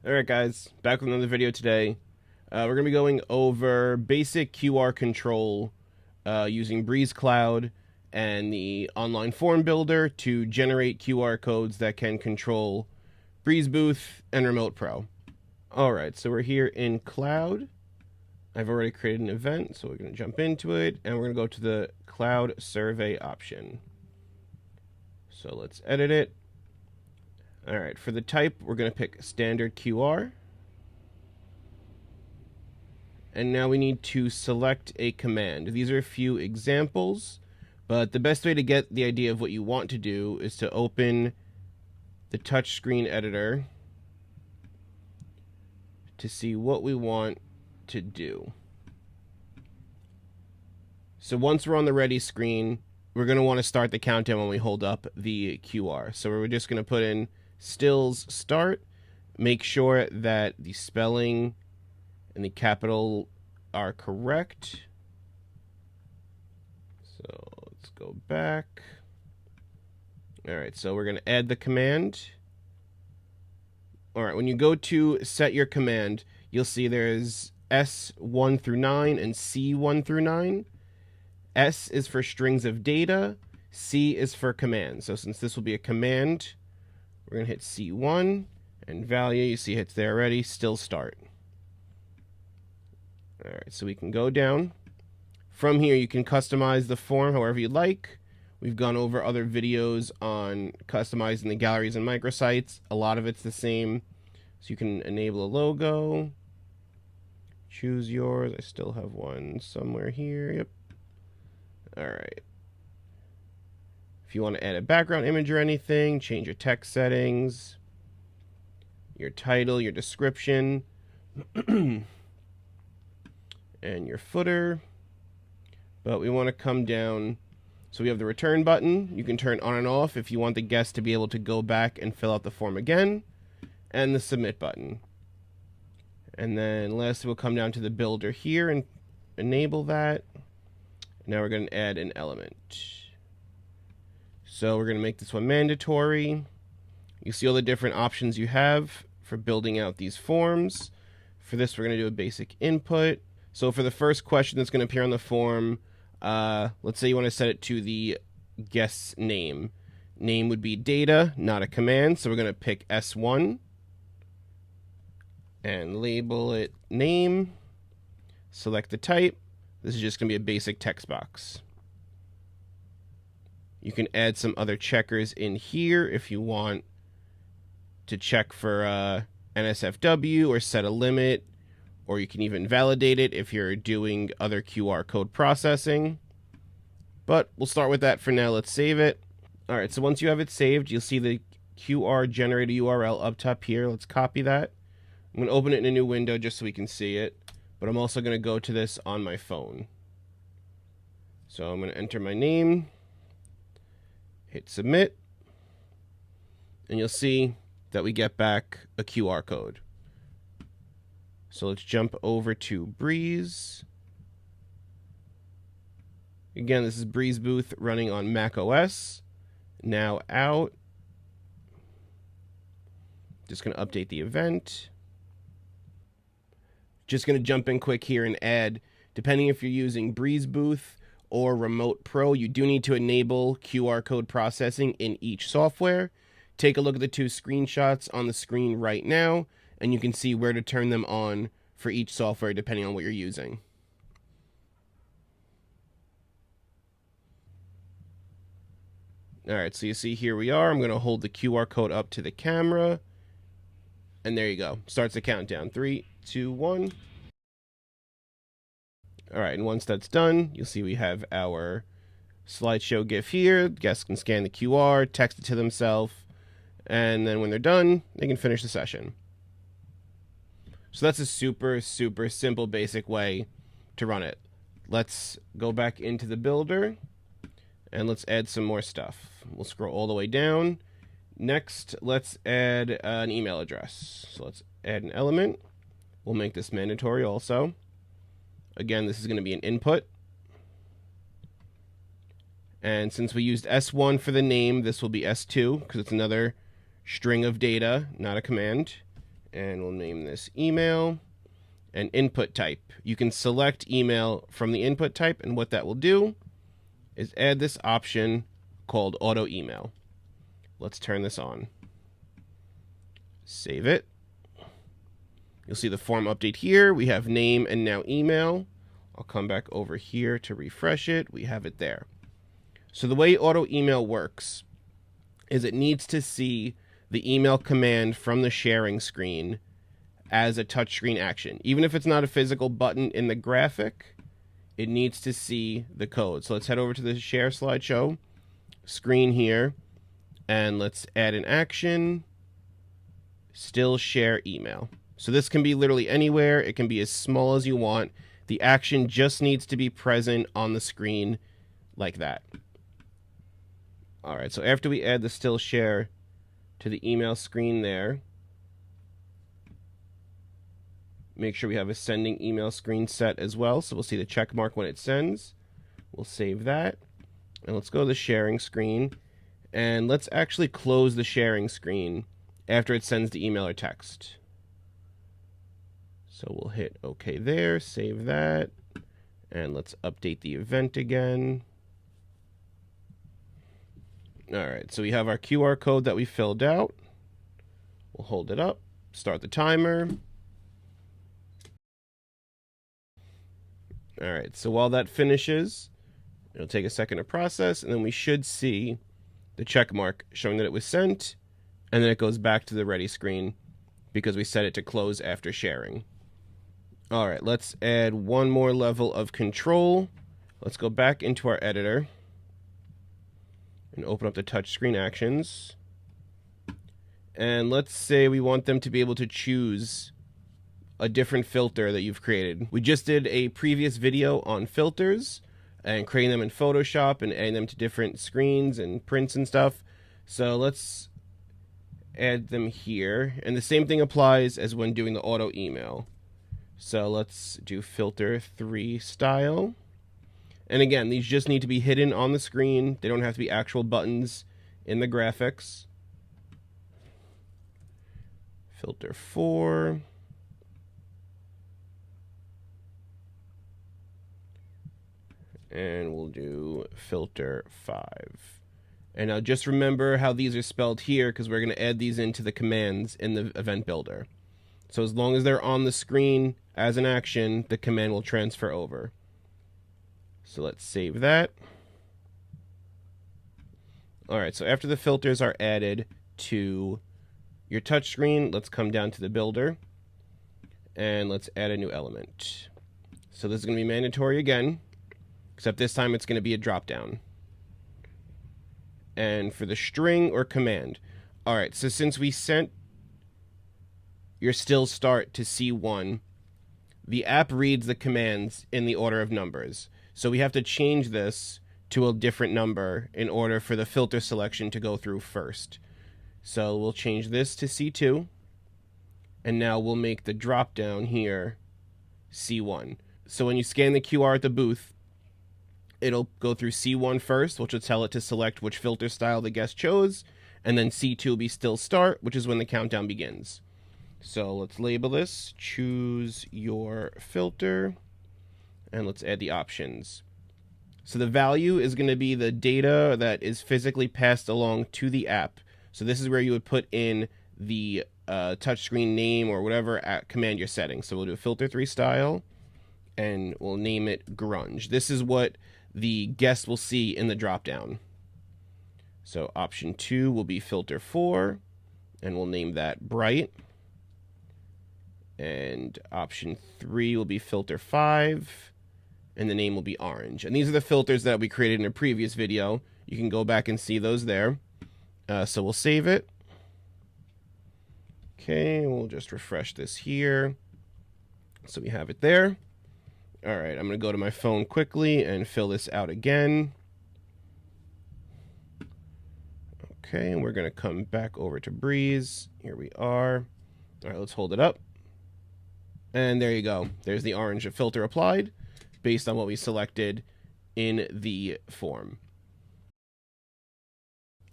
Alright guys, back with another video today. We're going to be going over basic QR control using Breeze Cloud and the online form builder to generate QR codes that can control Breeze Booth and Remote Pro. Alright, so we're here in Cloud. I've already created an event, so we're going to jump into it, and we're going to go to the Cloud Survey option. So let's edit it. Alright, for the type, we're going to pick Standard QR. And now we need to select a command. These are a few examples, but the best way to get the idea of what you want to do is to open the touchscreen editor to see what we want to do. So once we're on the ready screen, we're going to want to start the countdown when we hold up the QR. So we're just going to put in stills start, make sure that the spelling and the capital are correct. So let's go back. Alright, so we're going to add the command. Alright, when you go to set your command, you'll see there's S1 through 9 and C1 through 9. S is for strings of data, C is for command. So since this will be a command, we're going to hit C1, and value, you see it's there already, still start. Alright, so we can go down. From here, you can customize the form however you like. We've gone over other videos on customizing the galleries and microsites. A lot of it's the same. So you can enable a logo. Choose yours. I still have one somewhere here. Yep. Alright. If you want to add a background image or anything, change your text settings, your title, your description, and your footer. But we want to come down. So we have the return button. You can turn on and off if you want the guest to be able to go back and fill out the form again. And the submit button. And then lastly, we'll come down to the builder here and enable that. Now we're going to add an element. So we're going to make this one mandatory. You see all the different options you have for building out these forms. For this, we're going to do a basic input. So for the first question that's going to appear on the form, let's say you want to set it to the guest's name. Name would be data, not a command. So we're going to pick S1 and label it name. Select the type. This is just going to be a basic text box. You can add some other checkers in here if you want to check for NSFW or set a limit, or you can even validate it if you're doing other QR code processing. But we'll start with that for now. Let's save it. Alright, so once you have it saved, you'll see the QR generator URL up top here. Let's copy that. I'm going to open it in a new window just so we can see it, but I'm also going to go to this on my phone. So I'm going to enter my name, hit submit, and you'll see that we get back a QR code. So let's jump over to Breeze. Again, this is Breeze Booth running on Mac OS. Now out. Just going to update the event. Just going to jump in quick here and add, depending if you're using Breeze Booth or Remote Pro, you do need to enable QR code processing in each software. Take a look at the two screenshots on the screen right now, and you can see where to turn them on for each software depending on what you're using. Alright, so you see here we are. I'm going to hold the QR code up to the camera, and there you go. Starts the countdown. 3, 2, 1. Alright, and once that's done, you'll see we have our slideshow GIF here. Guests can scan the QR, text it to themselves, and then when they're done, they can finish the session. So that's a super, super simple, basic way to run it. Let's go back into the builder, and let's add some more stuff. We'll scroll all the way down. Next, let's add an email address. So let's add an element. We'll make this mandatory also. Again, this is going to be an input. And since we used S1 for the name, this will be S2 because it's another string of data, not a command. And we'll name this email. And input type. You can select email from the input type, and what that will do is add this option called auto email. Let's turn this on. Save it. You'll see the form update here. We have name and now email. I'll come back over here to refresh it. We have it there. So the way auto email works is it needs to see the email command from the sharing screen as a touchscreen action. Even if it's not a physical button in the graphic, it needs to see the code. So let's head over to the share slideshow screen here, and let's add an action, still share email. So this can be literally anywhere. It can be as small as you want. The action just needs to be present on the screen like that. All right, so after we add the still share to the email screen there, make sure we have a sending email screen set as well, so we'll see the check mark when it sends. We'll save that. And let's go to the sharing screen. And let's actually close the sharing screen after it sends the email or text. So we'll hit OK there, save that. And let's update the event again. All right, so we have our QR code that we filled out. We'll hold it up, start the timer. All right, so while that finishes, it'll take a second to process, and then we should see the check mark showing that it was sent, and then it goes back to the ready screen because we set it to close after sharing. All right, let's add one more level of control. Let's go back into our editor and open up the touchscreen actions. And let's say we want them to be able to choose a different filter that you've created. We just did a previous video on filters and creating them in Photoshop and adding them to different screens and prints and stuff. So let's add them here. And the same thing applies as when doing the auto email. So let's do filter 3 style. And again, these just need to be hidden on the screen. They don't have to be actual buttons in the graphics. Filter 4. And we'll do filter 5. And now just remember how these are spelled here because we're going to add these into the commands in the event builder. So as long as they're on the screen as an action, the command will transfer over. So let's save that. All right, so after the filters are added to your touchscreen, let's come down to the builder and let's add a new element. So this is going to be mandatory again, except this time it's going to be a drop down. And for the string or command. All right, so since we sent your still start to C1, the app reads the commands in the order of numbers. So we have to change this to a different number in order for the filter selection to go through first. So we'll change this to C2. And now we'll make the drop down here C1. So when you scan the QR at the booth, it'll go through C1 first, which will tell it to select which filter style the guest chose, and then C2 will be still start, which is when the countdown begins. So let's label this, choose your filter, and let's add the options. So the value is going to be the data that is physically passed along to the app. So this is where you would put in the touchscreen name or whatever command you're setting. So we'll do a filter 3 style, and we'll name it grunge. This is what the guest will see in the dropdown. So option 2 will be filter 4, and we'll name that bright. And option 3 will be filter 5, and the name will be orange. And these are the filters that we created in a previous video. You can go back and see those there. So we'll save it. Okay, we'll just refresh this here. So we have it there. All right, I'm going to go to my phone quickly and fill this out again. Okay, and we're going to come back over to Breeze. Here we are. All right, let's hold it up. And there you go. There's the orange filter applied based on what we selected in the form.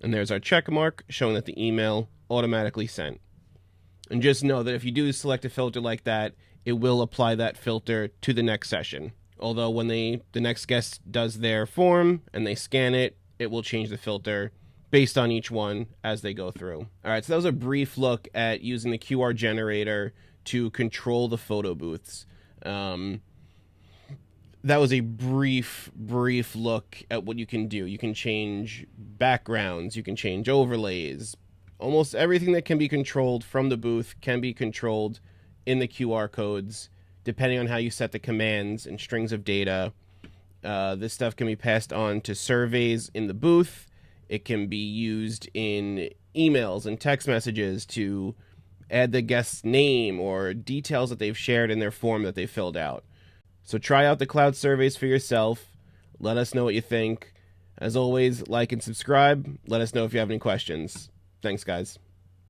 And there's our check mark showing that the email automatically sent. And just know that if you do select a filter like that, it will apply that filter to the next session. Although when the next guest does their form and they scan it, it will change the filter based on each one as they go through. All right, so that was a brief look at using the QR generator to control the photo booths. That was a brief look at what you can do. You can change backgrounds, you can change overlays. Almost everything that can be controlled from the booth can be controlled in the QR codes, depending on how you set the commands and strings of data. This stuff can be passed on to surveys in the booth. It can be used in emails and text messages to add the guest's name or details that they've shared in their form that they filled out. So try out the cloud surveys for yourself. Let us know what you think. As always, like and subscribe. Let us know if you have any questions. Thanks, guys.